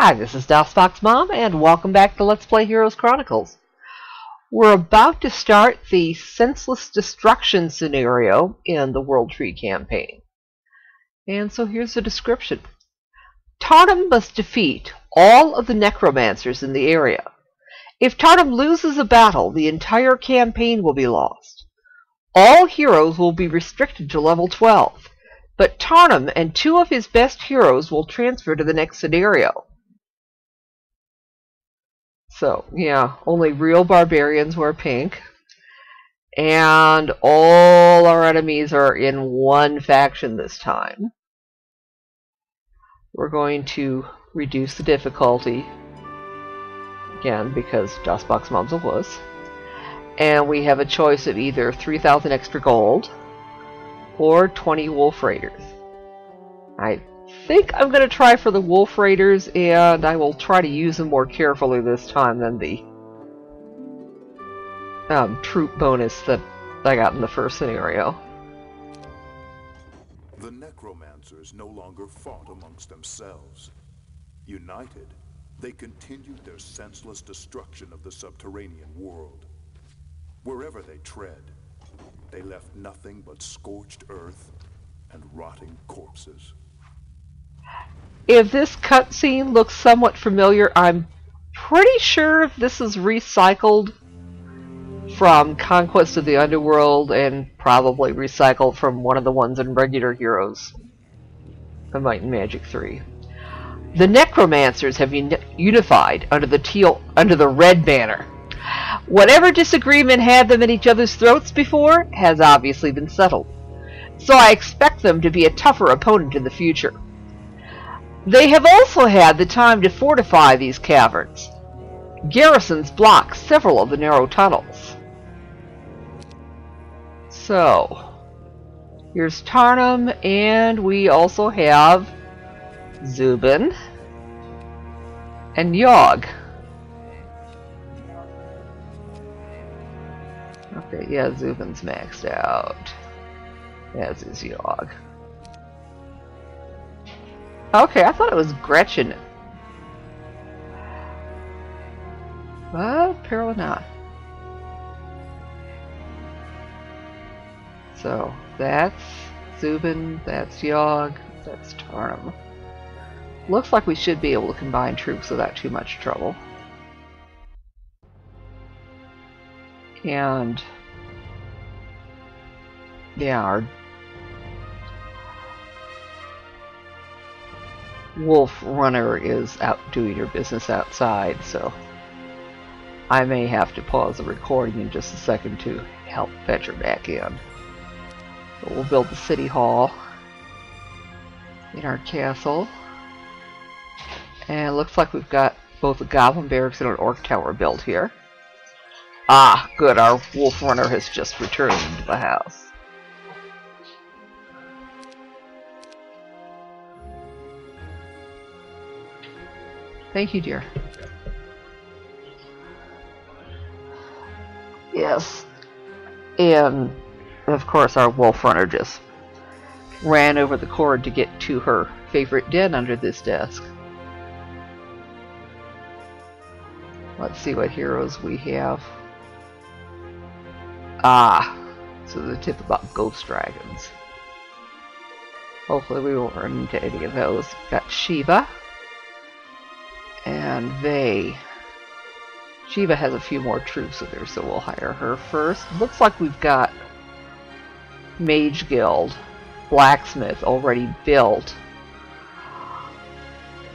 Hi, this is DOSBox Mom, and welcome back to Let's Play Heroes Chronicles. We're about to start the Senseless Destruction scenario in the World Tree campaign. And so here's the description. Tarnum must defeat all of the necromancers in the area. If Tarnum loses a battle, the entire campaign will be lost. All heroes will be restricted to level 12, but Tarnum and two of his best heroes will transfer to the next scenario. So, yeah, only real barbarians wear pink. And all our enemies are in one faction this time. We're going to reduce the difficulty. Again, because DOSBox Mom's a wuss. And we have a choice of either 3,000 extra gold or 20 wolf raiders. I think I'm going to try for the wolf raiders, and I will try to use them more carefully this time than the troop bonus that I got in the first scenario. The necromancers no longer fought amongst themselves. United, they continued their senseless destruction of the subterranean world. Wherever they tread, they left nothing but scorched earth and rotting corpses. If this cutscene looks somewhat familiar, I'm pretty sure this is recycled from Conquest of the Underworld and probably recycled from one of the ones in Regular Heroes of Might and Magic 3. The necromancers have unified under the red banner. Whatever disagreement had them at each other's throats before has obviously been settled, so I expect them to be a tougher opponent in the future. They have also had the time to fortify these caverns. Garrisons block several of the narrow tunnels. So, here's Tarnum, and we also have Zubin and Yogg. Okay, yeah, Zubin's maxed out, as is Yogg. Okay, I thought it was Gretchen. But apparently not. So, that's Zubin, that's Yogg, that's Tarnum. Looks like we should be able to combine troops without too much trouble. And yeah, our wolf runner is out doing her business outside, so I may have to pause the recording in just a second to help fetch her back in. But we'll build the city hall in our castle. And it looks like we've got both a goblin barracks and an orc tower built here. Ah, good, our wolf runner has just returned to the house. Thank you, dear. Yes. And, of course, our wolf runner just ran over the cord to get to her favorite den under this desk. Let's see what heroes we have. Ah, so the tip about ghost dragons. Hopefully we won't run into any of those. Got Shiva. And Shiva has a few more troops with her, so we'll hire her first. Looks like we've got Mage Guild, Blacksmith already built.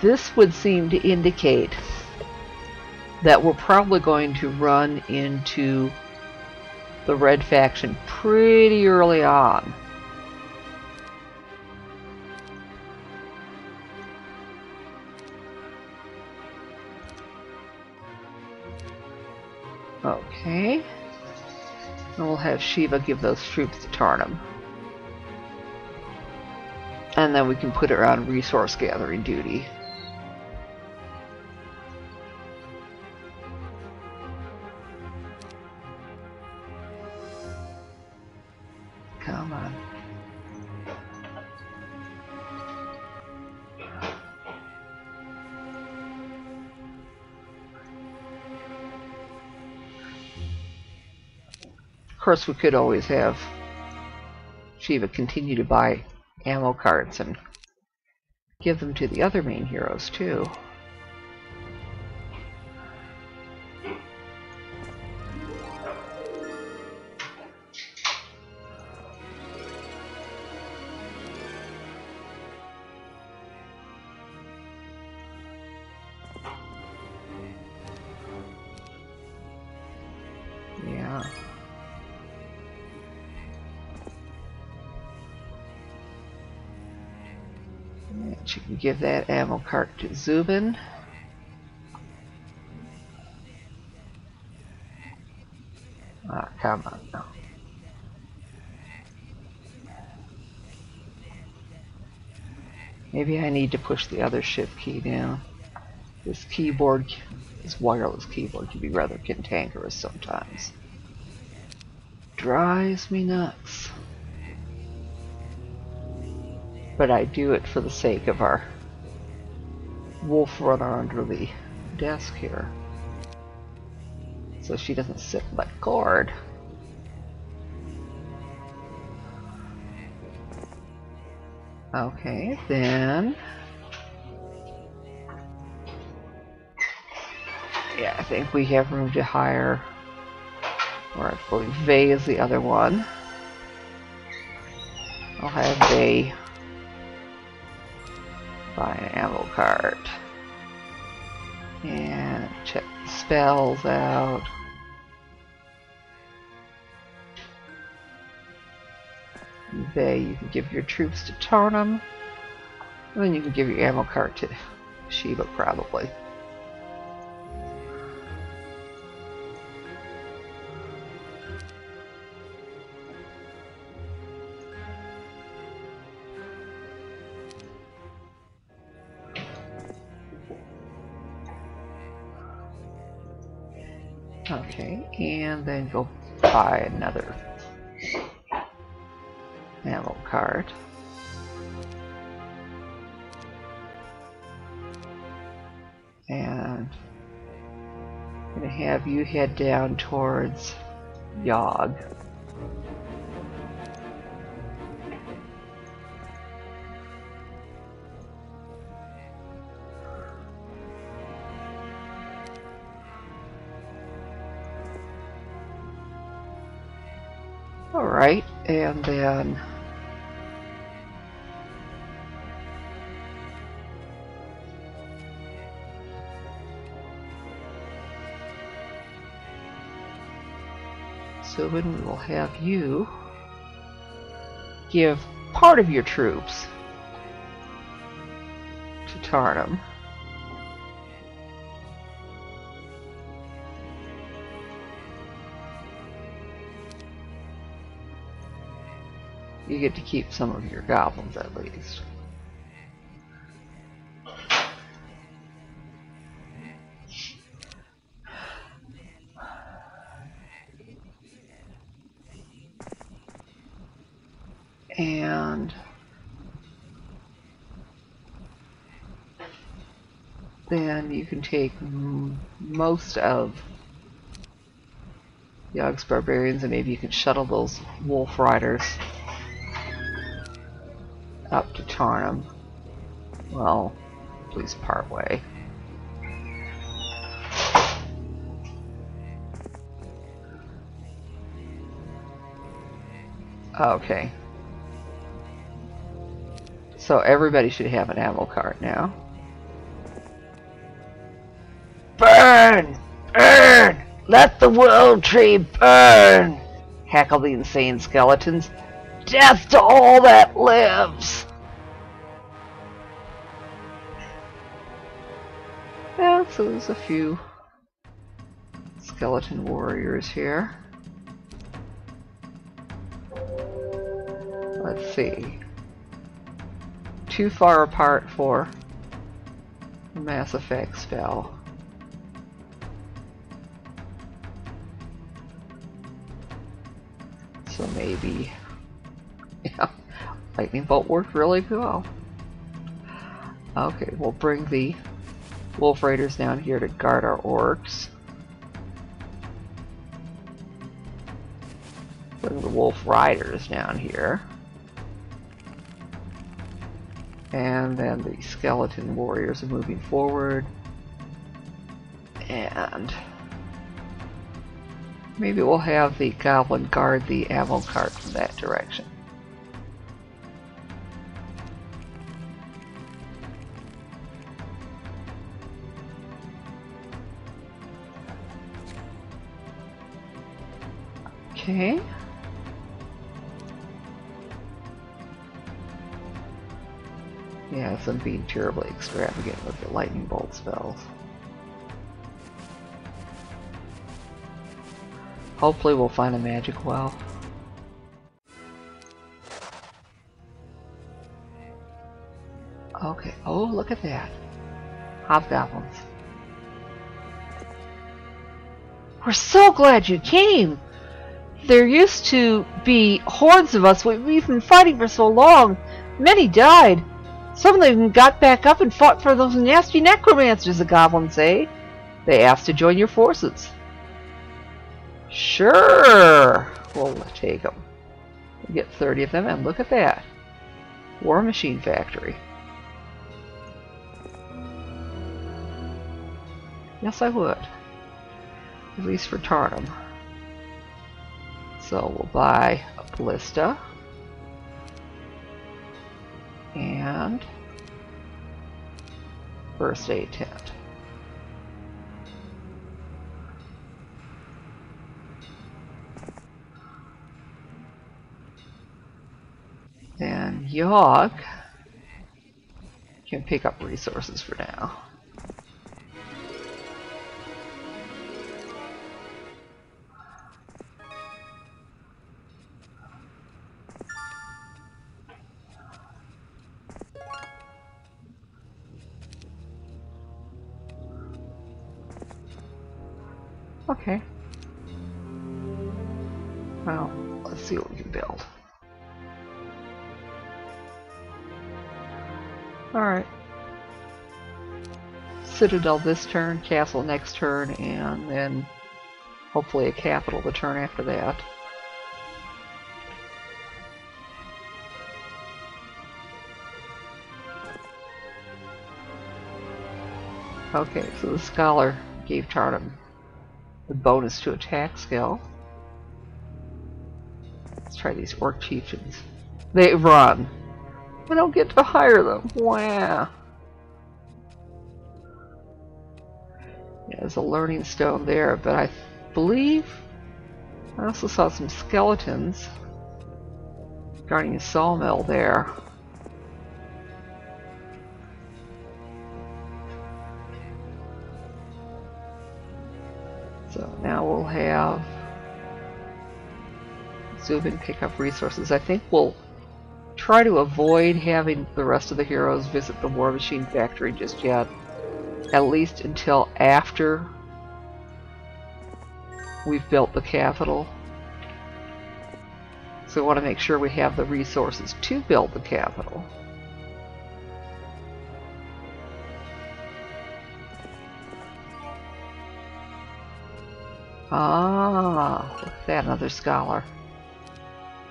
This would seem to indicate that we're probably going to run into the red faction pretty early on. Okay. And we'll have Shiva give those troops to Tarnum. And then we can put her on resource gathering duty. Come on. course, we could always have Shiva continue to buy ammo carts and give them to the other main heroes too. Yeah. And you can give that ammo cart to Zubin. Ah, come on now. Maybe I need to push the other shift key down. This keyboard, this wireless keyboard can be rather cantankerous sometimes. Drives me nuts. But I do it for the sake of our wolf runner under the desk here. So she doesn't sit on that cord. Okay, then... yeah, I think we have room to hire... or I believe Vey is the other one. I'll have Vey buy an ammo cart. And check the spells out. Vey, you can give your troops to Tarnum. And then you can give your ammo cart to Shiva, probably. Okay, and then go buy another ammo cart. And I'm going to have you head down towards Yogg. Alright, and then so then we will have you give part of your troops to Tarnum. You get to keep some of your goblins at least. And then you can take most of Yogg's Barbarians, and maybe you can shuttle those wolf riders up to Tarnum. Well, at least part way. Okay. So everybody should have an ammo cart now. Burn! Burn! Let the world tree burn! Hackle the insane skeletons. Death to all that lives! Yeah, so there's a few skeleton warriors here. Let's see. Too far apart for the Mass Effect spell. So maybe, yeah, Lightning Bolt worked really well. Okay, we'll bring the Wolf Raiders down here to guard our orcs. Bring the wolf riders down here. And then the skeleton warriors are moving forward. And maybe we'll have the goblin guard the ammo cart from that direction. Okay. Yes, I'm being terribly extravagant with the lightning bolt spells. Hopefully we'll find a magic well. Okay, oh look at that. Hobgoblins. We're so glad you came! There used to be hordes of us. We've been fighting for so long. Many died. Some of them got back up and fought for those nasty necromancers, the goblins say. They asked to join your forces. Sure! We'll take them. We'll get 30 of them, and look at that. War Machine Factory. Yes, I would. At least for Tarnum. So we'll buy a ballista. And first aid tent. And Yogg can pick up resources for now. Okay. Well, let's see what we can build. Alright. Citadel this turn, castle next turn, and then hopefully a capital the turn after that. Okay, so the scholar gave Tarnum the bonus to attack skill. Let's try these orc chieftains. They run. We don't get to hire them. Wow. Yeah, there's a learning stone there, but I believe I also saw some skeletons guarding a sawmill there. So now we'll have Zubin pick up resources. I think we'll try to avoid having the rest of the heroes visit the War Machine Factory just yet. At least until after we've built the capital. So we want to make sure we have the resources to build the capital. Ah, look at that, another scholar.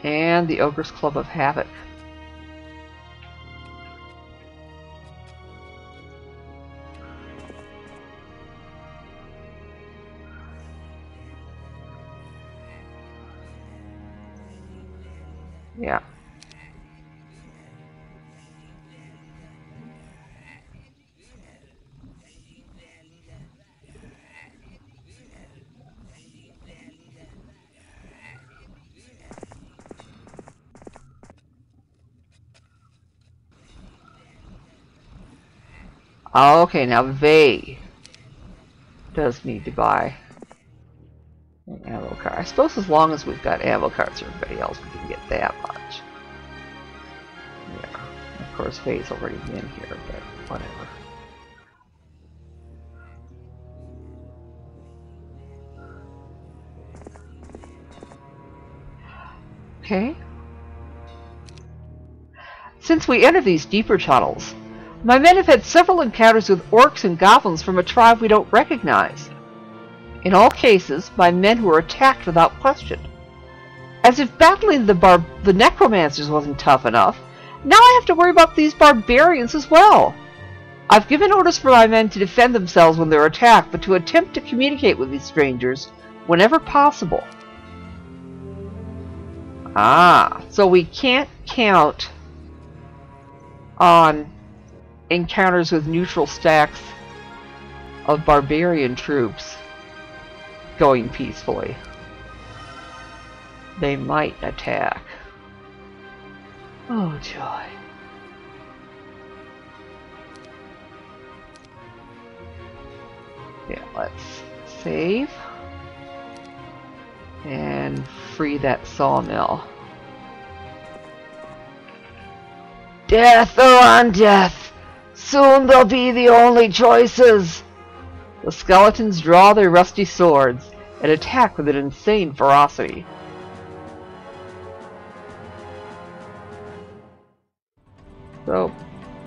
And the Ogre's Club of Havoc. Yeah. Okay, now Vay does need to buy an ammo cart. I suppose as long as we've got ammo carts for everybody else, we can get that much. Yeah, of course Vay's already in here, but whatever. Okay. Since we entered these deeper tunnels, my men have had several encounters with orcs and goblins from a tribe we don't recognize. In all cases, my men were attacked without question. As if battling the necromancers wasn't tough enough, now I have to worry about these barbarians as well. I've given orders for my men to defend themselves when they're attacked, but to attempt to communicate with these strangers whenever possible. Ah, so we can't count on encounters with neutral stacks of barbarian troops going peacefully. They might attack. Oh joy. Yeah, let's save and free that sawmill. Death or undeath! Soon they'll be the only choices! The skeletons draw their rusty swords and attack with an insane ferocity. So,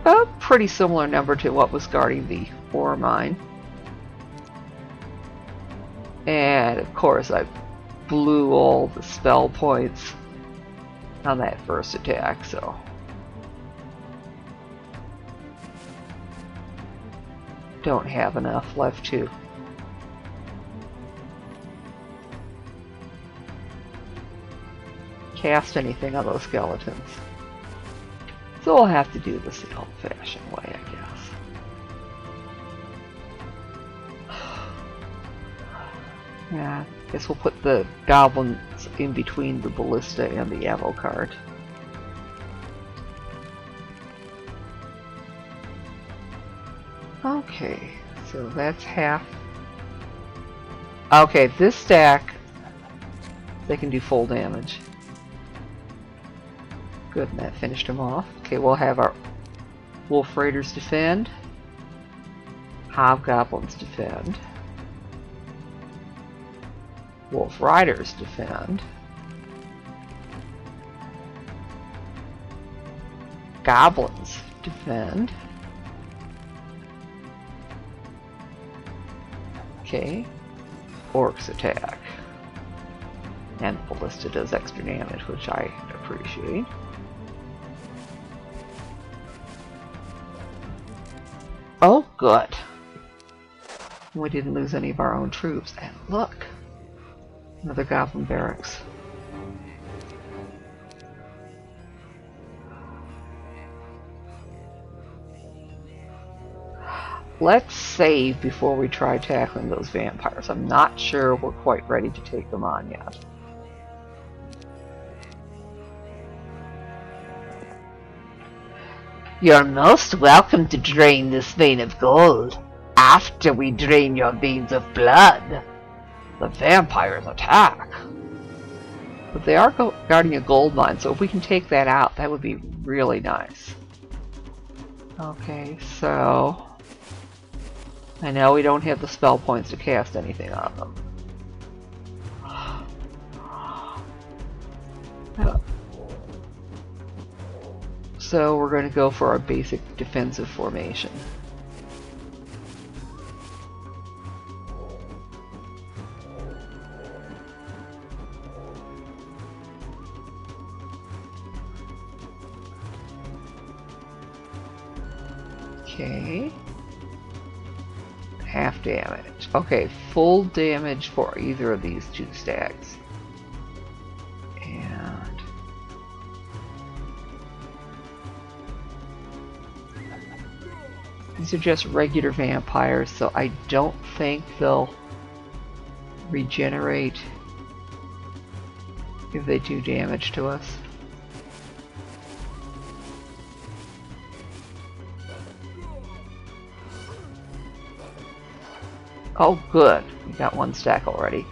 a pretty similar number to what was guarding the ore mine. And of course I blew all the spell points on that first attack, so don't have enough left to cast anything on those skeletons. So we'll have to do this the old-fashioned way, I guess. Yeah, I guess we'll put the goblins in between the ballista and the ammo cart. Okay, so that's half. Okay, this stack, they can do full damage. Good, and that finished them off. Okay, we'll have our Wolf Raiders defend. Hobgoblins defend. Wolf Riders defend. Goblins defend. Okay. Orcs attack. And Ballista does extra damage, which I appreciate. Oh, good. We didn't lose any of our own troops. And look! Another goblin barracks. Let's save before we try tackling those vampires. I'm not sure we're quite ready to take them on yet. You're most welcome to drain this vein of gold after we drain your veins of blood. The vampires attack. But they are guarding a gold mine, so if we can take that out, that would be really nice. Okay, so I know we don't have the spell points to cast anything on them. So we're going to go for our basic defensive formation. Okay. Half damage. Okay, full damage for either of these two stacks. And these are just regular vampires, so I don't think they'll regenerate if they do damage to us. Oh, good. We got one stack already.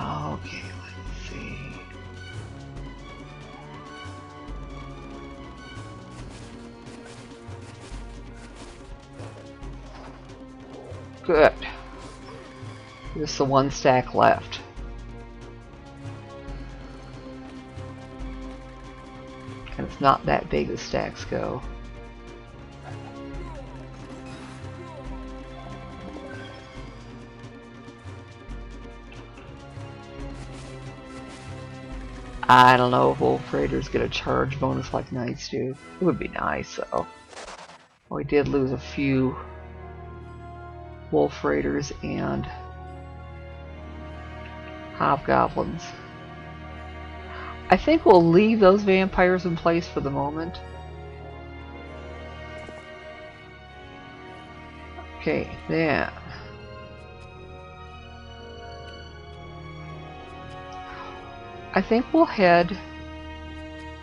Okay, let's see. Good. Just the one stack left. not that big as stacks go. I don't know if Wolf Raiders get a charge bonus like Knights do. It would be nice, though. We did lose a few Wolf Raiders and Hobgoblins. I think we'll leave those vampires in place for the moment. Okay, then. I think we'll head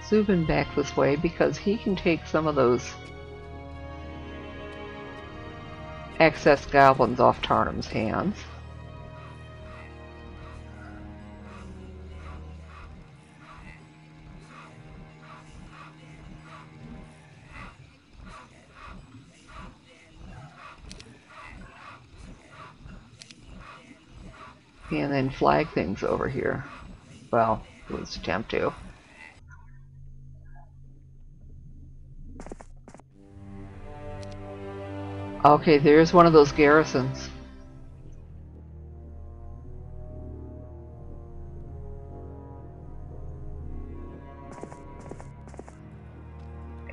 Zubin back this way because he can take some of those excess goblins off Tarnum's hands. And then flag things over here. Well, let's attempt to. Okay, there's one of those garrisons.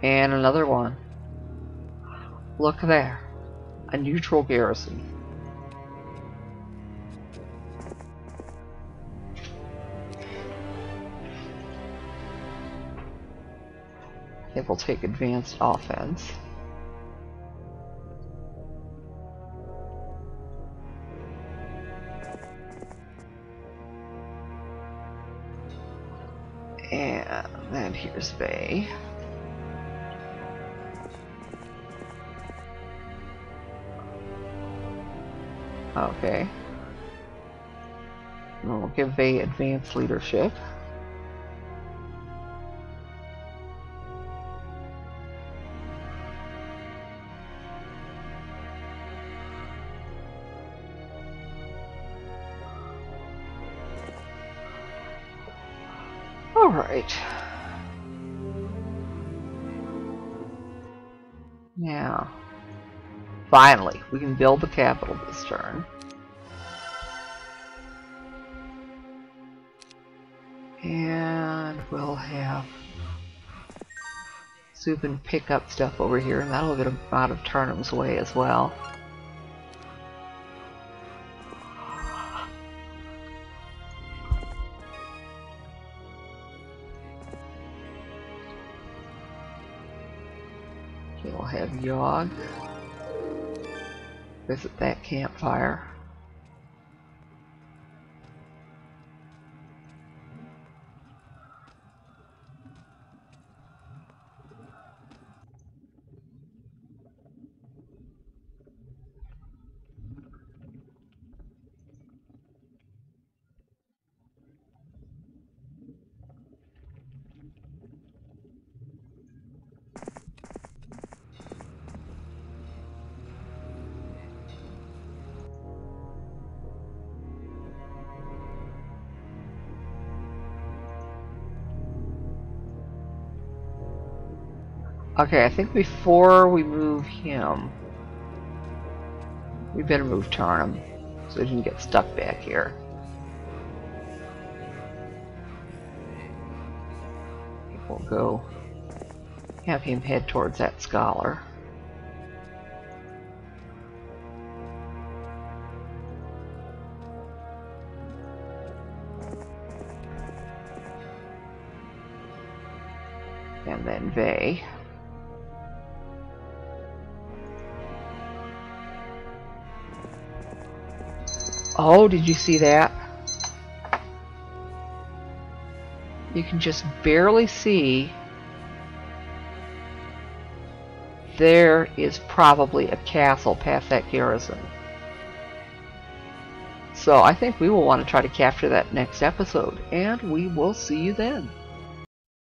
And another one. Look there. A neutral garrison. It will take advanced offense. And then here's Bay. Okay. And we'll give Bay advanced leadership. Alright. Now, finally, we can build the capital this turn. And we'll have Zubin pick up stuff over here, and that'll get him out of Tarnum's way as well. We'll have Yogg visit that campfire. Okay, I think before we move him, we better move Tarnum so he can get stuck back here. We'll go have him head towards that scholar. And then Vey. Oh, did you see that? You can just barely see. There is probably a castle past that garrison. So I think we will want to try to capture that next episode, and we will see you then.